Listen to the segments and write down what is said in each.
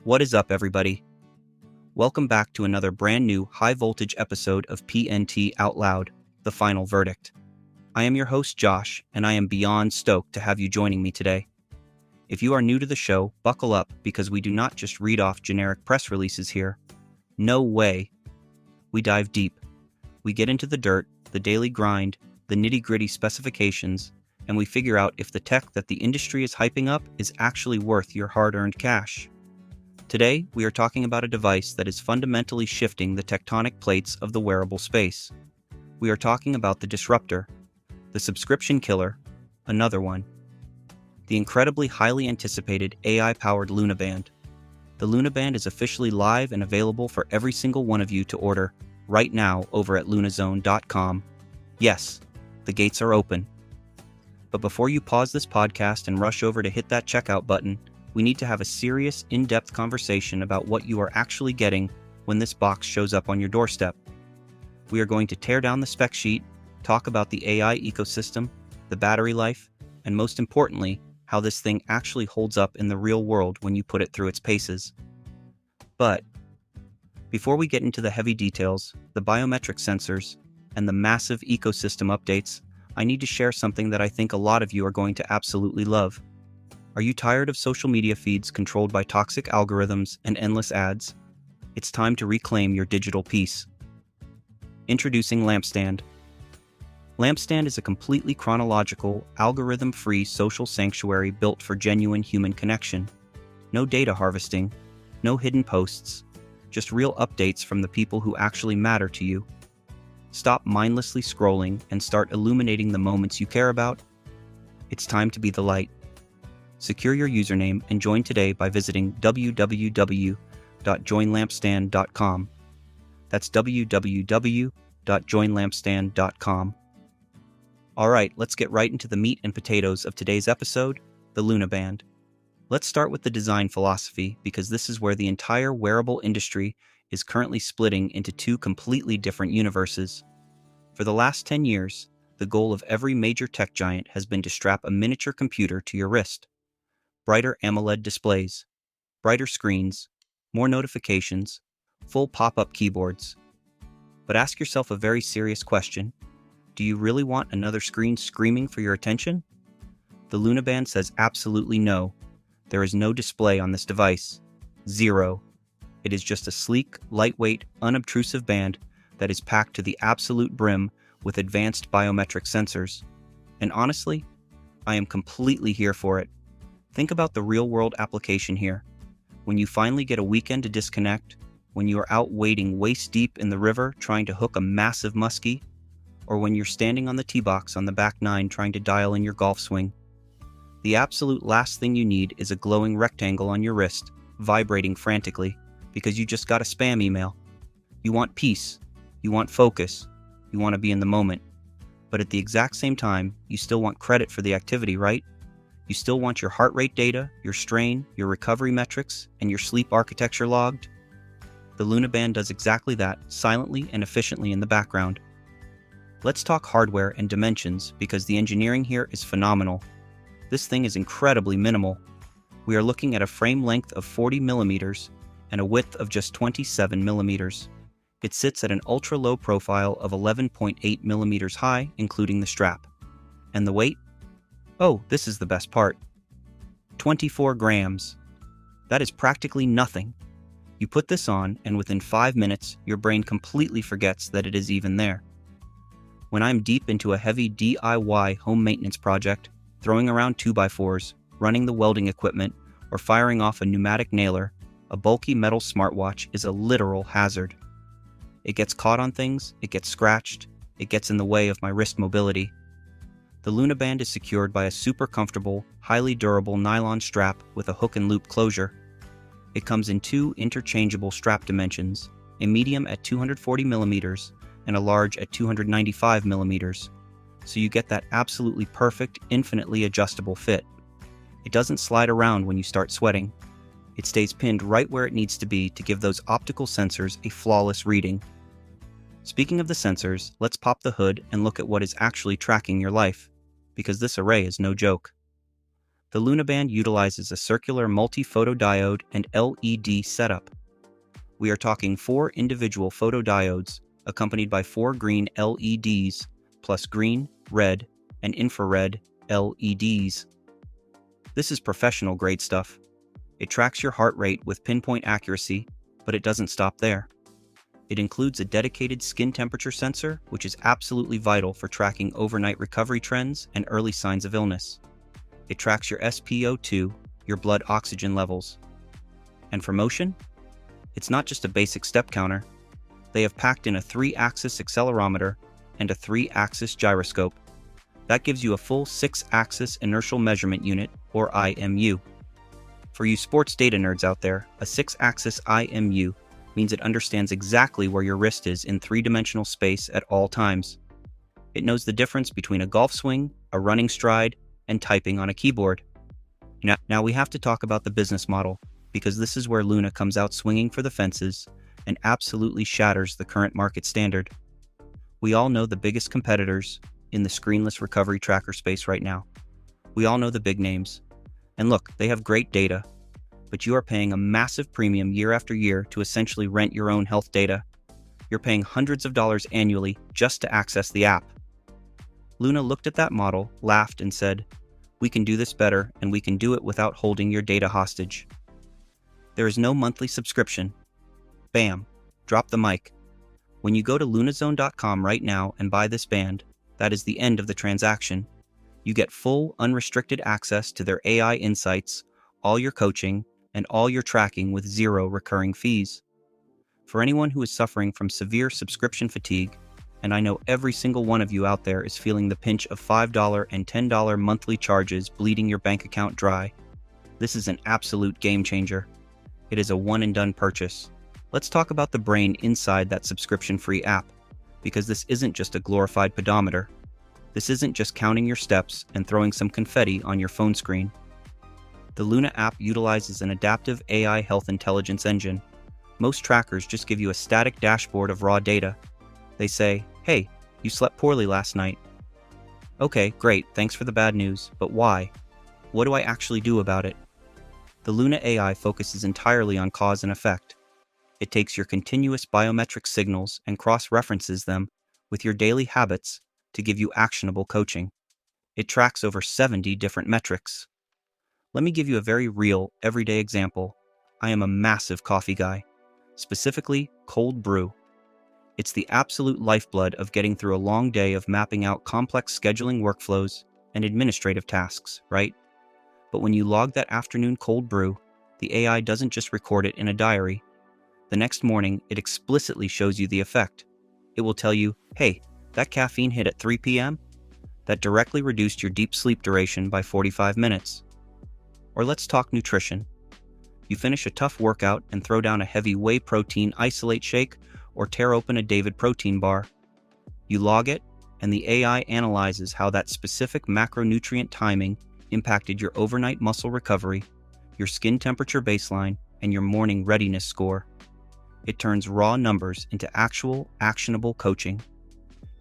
What is up, everybody? Welcome back to another brand new high-voltage episode of PNT Out Loud, The Final Verdict. I am your host, Josh, and I am beyond stoked to have you joining me today. If you are new to the show, buckle up because we do not just read off generic press releases here. No way. We dive deep. We get into the dirt, the daily grind, the nitty-gritty specifications, and we figure out if the tech that the industry is hyping up is actually worth your hard-earned cash. Today, we are talking about a device that is fundamentally shifting the tectonic plates of the wearable space. We are talking about the disruptor, the subscription killer, another one. The incredibly highly anticipated AI-powered LunaBand. The LunaBand is officially live and available for every single one of you to order right now over at lunazone.com. Yes, the gates are open. But before you pause this podcast and rush over to hit that checkout button, we need to have a serious, in-depth conversation about what you are actually getting when this box shows up on your doorstep. We are going to tear down the spec sheet, talk about the AI ecosystem, the battery life, and most importantly, how this thing actually holds up in the real world when you put it through its paces. But before we get into the heavy details, the biometric sensors, and the massive ecosystem updates, I need to share something that I think a lot of you are going to absolutely love. Are you tired of social media feeds controlled by toxic algorithms and endless ads? It's time to reclaim your digital peace. Introducing Lampstand. Lampstand is a completely chronological, algorithm-free social sanctuary built for genuine human connection. No data harvesting, no hidden posts, just real updates from the people who actually matter to you. Stop mindlessly scrolling and start illuminating the moments you care about. It's time to be the light. Secure your username and join today by visiting www.joinlampstand.com. That's www.joinlampstand.com. All right, let's get right into the meat and potatoes of today's episode, the LunaBand. Let's start with the design philosophy because this is where the entire wearable industry is currently splitting into two completely different universes. For the last 10 years, the goal of every major tech giant has been to strap a miniature computer to your wrist. Brighter AMOLED displays, brighter screens, more notifications, full pop-up keyboards. But ask yourself a very serious question. Do you really want another screen screaming for your attention? The LunaBand says absolutely no. There is no display on this device. Zero. It is just a sleek, lightweight, unobtrusive band that is packed to the absolute brim with advanced biometric sensors. And honestly, I am completely here for it. Think about the real-world application here. When you finally get a weekend to disconnect, when you are out wading waist-deep in the river trying to hook a massive muskie, or when you're standing on the tee box on the back nine trying to dial in your golf swing. The absolute last thing you need is a glowing rectangle on your wrist, vibrating frantically, because you just got a spam email. You want peace, you want focus, you want to be in the moment. But at the exact same time, you still want credit for the activity, right? You still want your heart rate data, your strain, your recovery metrics, and your sleep architecture logged? The LunaBand does exactly that, silently and efficiently in the background. Let's talk hardware and dimensions because the engineering here is phenomenal. This thing is incredibly minimal. We are looking at a frame length of 40 millimeters and a width of just 27 millimeters. It sits at an ultra-low profile of 11.8 millimeters high, including the strap. And the weight? Oh, this is the best part. 24 grams. That is practically nothing. You put this on, and within 5 minutes, your brain completely forgets that it is even there. When I'm deep into a heavy DIY home maintenance project, throwing around 2x4s, running the welding equipment, or firing off a pneumatic nailer, a bulky metal smartwatch is a literal hazard. It gets caught on things, it gets scratched, it gets in the way of my wrist mobility. The LunaBand is secured by a super comfortable, highly durable nylon strap with a hook and loop closure. It comes in two interchangeable strap dimensions, a medium at 240 millimeters and a large at 295 millimeters. So you get that absolutely perfect, infinitely adjustable fit. It doesn't slide around when you start sweating. It stays pinned right where it needs to be to give those optical sensors a flawless reading. Speaking of the sensors, let's pop the hood and look at what is actually tracking your life, because this array is no joke. The LunaBand utilizes a circular multi-photodiode and LED setup. We are talking 4 individual photodiodes accompanied by 4 green LEDs, plus green, red, and infrared LEDs. This is professional-grade stuff. It tracks your heart rate with pinpoint accuracy, but it doesn't stop there. It includes a dedicated skin temperature sensor, which is absolutely vital for tracking overnight recovery trends and early signs of illness. It tracks your SpO2, your blood oxygen levels. And for motion? It's not just a basic step counter. They have packed in a 3-axis accelerometer and a 3-axis gyroscope. That gives you a full 6-axis inertial measurement unit, or IMU. For you sports data nerds out there, a 6-axis IMU means it understands exactly where your wrist is in 3-dimensional space at all times. It knows the difference between a golf swing, a running stride, and typing on a keyboard. Now we have to talk about the business model, because this is where Luna comes out swinging for the fences and absolutely shatters the current market standard. We all know the biggest competitors in the screenless recovery tracker space right now. We all know the big names. And look, they have great data, but you are paying a massive premium year after year to essentially rent your own health data. You're paying hundreds of dollars annually just to access the app. Luna looked at that model, laughed, and said, "We can do this better, and we can do it without holding your data hostage." There is no monthly subscription. Bam, drop the mic. When you go to lunazone.com right now and buy this band, that is the end of the transaction. You get full, unrestricted access to their AI insights, all your coaching, and all your tracking with 0 recurring fees. For anyone who is suffering from severe subscription fatigue, and I know every single one of you out there is feeling the pinch of $5 and $10 monthly charges bleeding your bank account dry, this is an absolute game changer. It is a one-and-done purchase. Let's talk about the brain inside that subscription-free app, because this isn't just a glorified pedometer. This isn't just counting your steps and throwing some confetti on your phone screen. The Luna app utilizes an adaptive AI health intelligence engine. Most trackers just give you a static dashboard of raw data. They say, "Hey, you slept poorly last night." Okay, great, thanks for the bad news, but why? What do I actually do about it? The Luna AI focuses entirely on cause and effect. It takes your continuous biometric signals and cross-references them with your daily habits to give you actionable coaching. It tracks over 70 different metrics. Let me give you a very real, everyday example. I am a massive coffee guy, specifically cold brew. It's the absolute lifeblood of getting through a long day of mapping out complex scheduling workflows and administrative tasks, right? But when you log that afternoon cold brew, the AI doesn't just record it in a diary. The next morning, it explicitly shows you the effect. It will tell you, "Hey, that caffeine hit at 3 p.m.? That directly reduced your deep sleep duration by 45 minutes. Or let's talk nutrition. You finish a tough workout and throw down a heavy whey protein isolate shake or tear open a David protein bar. You log it, and the AI analyzes how that specific macronutrient timing impacted your overnight muscle recovery, your skin temperature baseline, and your morning readiness score. It turns raw numbers into actual, actionable coaching.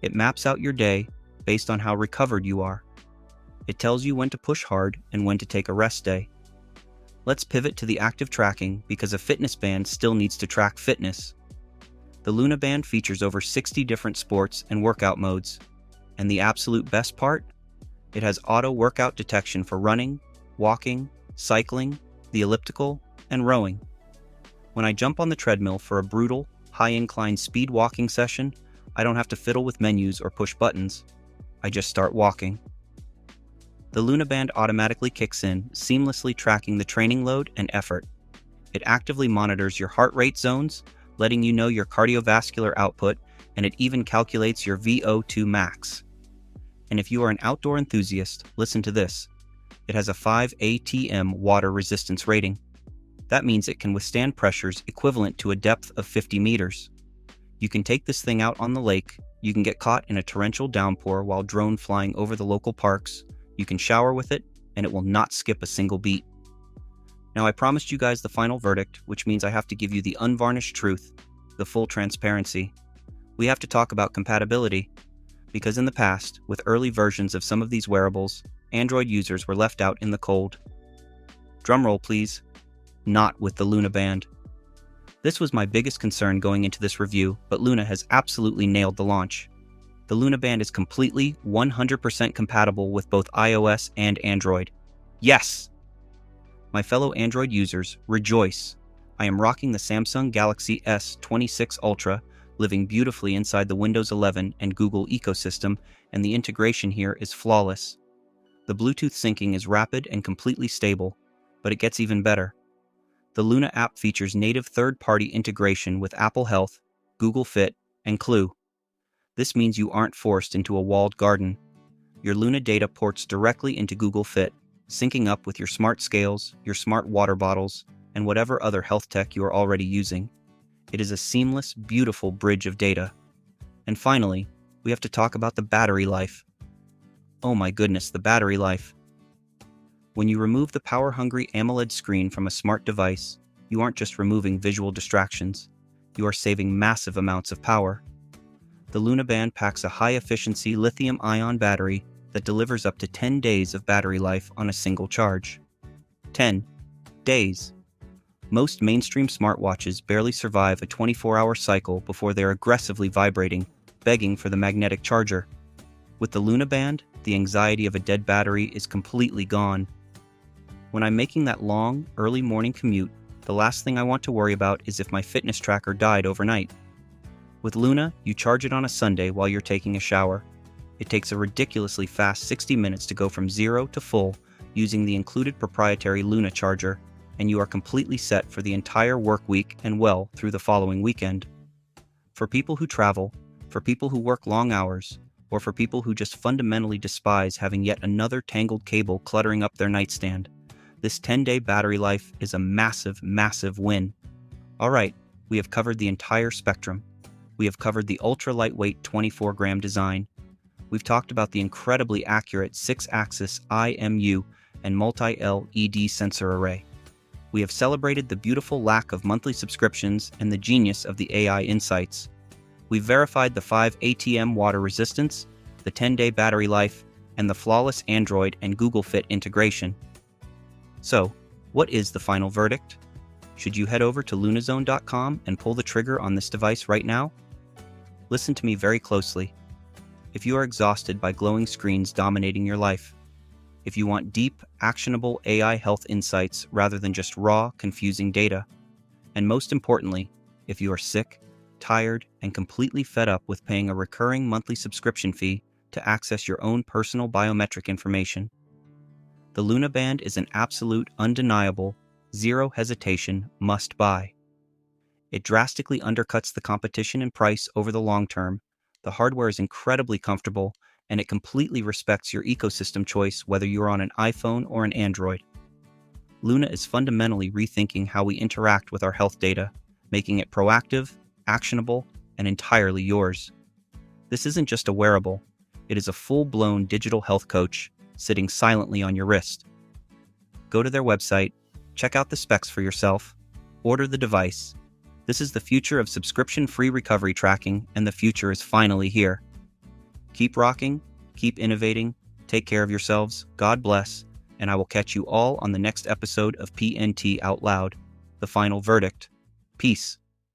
It maps out your day based on how recovered you are. It tells you when to push hard and when to take a rest day. Let's pivot to the active tracking because a fitness band still needs to track fitness. The Luna Band features over 60 different sports and workout modes. And the absolute best part? It has auto workout detection for running, walking, cycling, the elliptical, and rowing. When I jump on the treadmill for a brutal, high-incline speed walking session, I don't have to fiddle with menus or push buttons. I just start walking. The Luna Band automatically kicks in, seamlessly tracking the training load and effort. It actively monitors your heart rate zones, letting you know your cardiovascular output, and it even calculates your VO2 max. And if you are an outdoor enthusiast, listen to this. It has a 5 ATM water resistance rating. That means it can withstand pressures equivalent to a depth of 50 meters. You can take this thing out on the lake, you can get caught in a torrential downpour while drone flying over the local parks, you can shower with it, and it will not skip a single beat. Now I promised you guys the final verdict, which means I have to give you the unvarnished truth, the full transparency. We have to talk about compatibility, because in the past, with early versions of some of these wearables, Android users were left out in the cold. Drumroll, please. Not with the Luna Band. This was my biggest concern going into this review, but Luna has absolutely nailed the launch. The Luna Band is completely 100% compatible with both iOS and Android. Yes! My fellow Android users, rejoice! I am rocking the Samsung Galaxy S26 Ultra, living beautifully inside the Windows 11 and Google ecosystem, and the integration here is flawless. The Bluetooth syncing is rapid and completely stable, but it gets even better. The Luna app features native third-party integration with Apple Health, Google Fit, and Clue. This means you aren't forced into a walled garden. Your Luna data ports directly into Google Fit, syncing up with your smart scales, your smart water bottles, and whatever other health tech you are already using. It is a seamless, beautiful bridge of data. And finally, we have to talk about the battery life. Oh my goodness, the battery life. When you remove the power-hungry AMOLED screen from a smart device, you aren't just removing visual distractions, you are saving massive amounts of power. The Luna Band packs a high-efficiency lithium-ion battery that delivers up to 10 days of battery life on a single charge. 10 days. Most mainstream smartwatches barely survive a 24-hour cycle before they're aggressively vibrating, begging for the magnetic charger. With the Luna Band, the anxiety of a dead battery is completely gone. When I'm making that long, early morning commute, the last thing I want to worry about is if my fitness tracker died overnight. With Luna, you charge it on a Sunday while you're taking a shower. It takes a ridiculously fast 60 minutes to go from 0 to full using the included proprietary Luna charger, and you are completely set for the entire work week and well through the following weekend. For people who travel, for people who work long hours, or for people who just fundamentally despise having yet another tangled cable cluttering up their nightstand, this 10-day battery life is a massive, massive win. Alright, we have covered the entire spectrum. We have covered the ultra-lightweight 24-gram design. We've talked about the incredibly accurate 6-axis IMU and multi-LED sensor array. We have celebrated the beautiful lack of monthly subscriptions and the genius of the AI insights. We've verified the 5 ATM water resistance, the 10-day battery life, and the flawless Android and Google Fit integration. So, what is the final verdict? Should you head over to lunazone.com and pull the trigger on this device right now? Listen to me very closely. If you are exhausted by glowing screens dominating your life, if you want deep, actionable AI health insights rather than just raw, confusing data, and most importantly, if you are sick, tired, and completely fed up with paying a recurring monthly subscription fee to access your own personal biometric information, the Luna Band is an absolute, undeniable, zero hesitation must-buy. It drastically undercuts the competition in price over the long term, the hardware is incredibly comfortable, and it completely respects your ecosystem choice whether you're on an iPhone or an Android. Luna is fundamentally rethinking how we interact with our health data, making it proactive, actionable, and entirely yours. This isn't just a wearable, it is a full-blown digital health coach sitting silently on your wrist. Go to their website, check out the specs for yourself, order the device. This is the future of subscription-free recovery tracking, and the future is finally here. Keep rocking, keep innovating, take care of yourselves, God bless, and I will catch you all on the next episode of PNT Out Loud, the final verdict. Peace.